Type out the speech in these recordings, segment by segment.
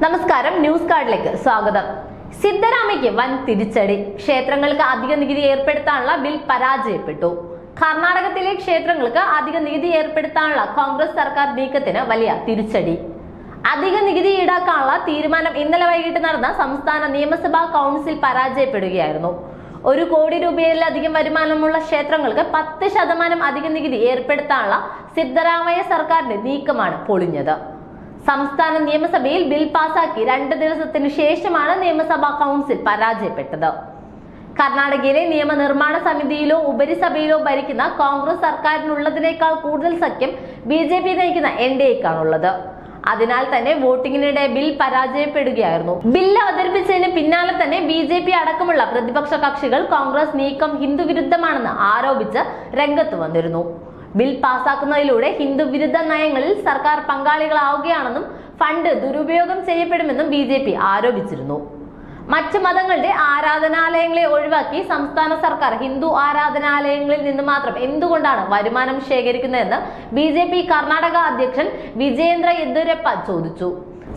നമസ്കാരം, ന്യൂസ് കാർഡിലേക്ക് സ്വാഗതം. സിദ്ധരാമയ്ക്ക് വൻ തിരിച്ചടി. ക്ഷേത്രങ്ങൾക്ക് അധിക നികുതി ഏർപ്പെടുത്താനുള്ള ബിൽ പരാജയപ്പെട്ടു. കർണാടകത്തിലെ ക്ഷേത്രങ്ങൾക്ക് അധിക നികുതി ഏർപ്പെടുത്താനുള്ള കോൺഗ്രസ് സർക്കാർ നീക്കത്തിന് വലിയ തിരിച്ചടി. അധിക നികുതി ഈടാക്കാനുള്ള തീരുമാനം ഇന്നലെ വൈകിട്ട് നടന്ന സംസ്ഥാന നിയമസഭാ കൗൺസിൽ പരാജയപ്പെടുകയായിരുന്നു. 1 കോടി രൂപയിലധികം വരുമാനമുള്ള ക്ഷേത്രങ്ങൾക്ക് 10% അധിക നികുതി ഏർപ്പെടുത്താനുള്ള സിദ്ധരാമയ്യ സർക്കാരിന്റെ നീക്കമാണ് പൊളിഞ്ഞത്. സംസ്ഥാന നിയമസഭയിൽ ബിൽ പാസാക്കി 2 ദിവസത്തിനു ശേഷമാണ് നിയമസഭാ കൗൺസിൽ പരാജയപ്പെട്ടത്. കർണാടകയിലെ നിയമനിർമ്മാണ സമിതിയിലോ ഉപരിസഭയിലോ ഭരിക്കുന്ന കോൺഗ്രസ് സർക്കാരിനുള്ളതിനേക്കാൾ കൂടുതൽ സഖ്യം BJP നയിക്കുന്ന NDAയ്ക്കാണുള്ളത്. അതിനാൽ തന്നെ വോട്ടിങ്ങിനിടെ ബിൽ പരാജയപ്പെടുകയായിരുന്നു. ബില്ല് അവതരിപ്പിച്ചതിന് പിന്നാലെ തന്നെ BJP അടക്കമുള്ള പ്രതിപക്ഷ കക്ഷികൾ കോൺഗ്രസ് നീക്കം ഹിന്ദുവിരുദ്ധമാണെന്ന് ആരോപിച്ച് രംഗത്ത് വന്നിരുന്നു. ബിൽ പാസാക്കുന്നതിലൂടെ ഹിന്ദുവിരുദ്ധ നയങ്ങളിൽ സർക്കാർ പങ്കാളികളാവുകയാണെന്നും ഫണ്ട് ദുരുപയോഗം ചെയ്യപ്പെടുമെന്നും BJP ആരോപിച്ചിരുന്നു. മറ്റ് മതങ്ങളുടെ ആരാധനാലയങ്ങളെ ഒഴിവാക്കി സംസ്ഥാന സർക്കാർ ഹിന്ദു ആരാധനാലയങ്ങളിൽ നിന്ന് മാത്രം എന്തുകൊണ്ടാണ് വരുമാനം ശേഖരിക്കുന്നതെന്ന് BJP കർണാടക അധ്യക്ഷൻ വിജയേന്ദ്ര യെദ്യൂരപ്പ ചോദിച്ചു.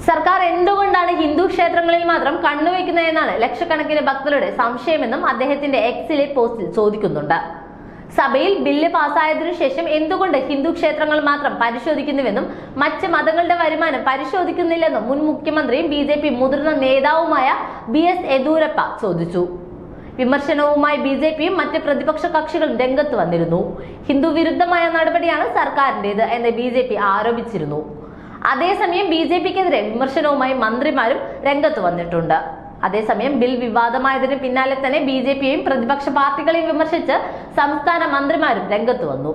സർക്കാർ എന്തുകൊണ്ടാണ് ഹിന്ദു ക്ഷേത്രങ്ങളിൽ മാത്രം കണ്ണുവെക്കുന്നതെന്നാണ് ലക്ഷക്കണക്കിന് ഭക്തരുടെ സംശയമെന്നും അദ്ദേഹത്തിന്റെ എക്സിലെ പോസ്റ്റിൽ ചോദിക്കുന്നുണ്ട്. സഭയിൽ ബില്ല് പാസ്സായതിനു ശേഷം എന്തുകൊണ്ട് ഹിന്ദു ക്ഷേത്രങ്ങൾ മാത്രം പരിശോധിക്കുന്നുവെന്നും മറ്റ് മതങ്ങളുടെ വരുമാനം പരിശോധിക്കുന്നില്ലെന്നും മുൻ മുഖ്യമന്ത്രിയും BJP മുതിർന്ന നേതാവുമായ BS യെദ്യൂരപ്പ ചോദിച്ചു. വിമർശനവുമായി BJPയും മറ്റ് പ്രതിപക്ഷ കക്ഷികളും രംഗത്ത് വന്നിരുന്നു. ഹിന്ദു വിരുദ്ധമായ നടപടിയാണ് സർക്കാരിന്റേത് എന്ന് BJP ആരോപിച്ചിരുന്നു. അതേസമയം BJPക്കെതിരെ വിമർശനവുമായി മന്ത്രിമാരും രംഗത്ത് വന്നിട്ടുണ്ട്. അതേസമയം ബിൽ വിവാദമായതിന് പിന്നാലെ തന്നെ BJPയെയും പ്രതിപക്ഷ പാർട്ടികളെയും വിമർശിച്ച് സംസ്ഥാന മന്ത്രിമാരും രംഗത്ത് വന്നു.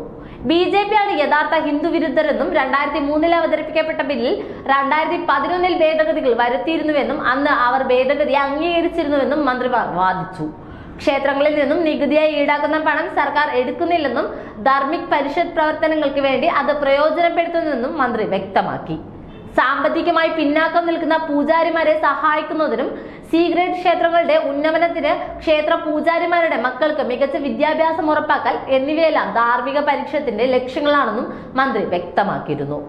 BJP ആണ് യഥാർത്ഥ ഹിന്ദു വിരുദ്ധരെന്നും 2003 അവതരിപ്പിക്കപ്പെട്ട ബില്ലിൽ 2011 ഭേദഗതികൾ വരുത്തിയിരുന്നുവെന്നും അന്ന് അവർ ഭേദഗതി അംഗീകരിച്ചിരുന്നുവെന്നും മന്ത്രിമാർ വാദിച്ചു. ക്ഷേത്രങ്ങളിൽ നിന്നും നികുതിയായി ഈടാക്കുന്ന പണം സർക്കാർ എടുക്കുന്നില്ലെന്നും ധാർമ്മിക് പരിഷത്ത് പ്രവർത്തനങ്ങൾക്ക് വേണ്ടി അത് പ്രയോജനപ്പെടുത്തുന്നെന്നും മന്ത്രി വ്യക്തമാക്കി. സാമ്പത്തികമായി പിന്നാക്കം നിൽക്കുന്ന പൂജാരിമാരെ സഹായിക്കുന്നതിനും സീക്രട്ട് ക്ഷേത്രങ്ങളുടെ ഉന്നമനത്തിന് ക്ഷേത്ര പൂജാരിമാരുടെ മക്കൾക്ക് മികച്ച വിദ്യാഭ്യാസം ഉറപ്പാക്കൽ എന്നിവയെല്ലാം ധാർമ്മിക പരിഷത്തിന്റെ ലക്ഷ്യങ്ങളാണെന്നും മന്ത്രി വ്യക്തമാക്കിയിരുന്നു.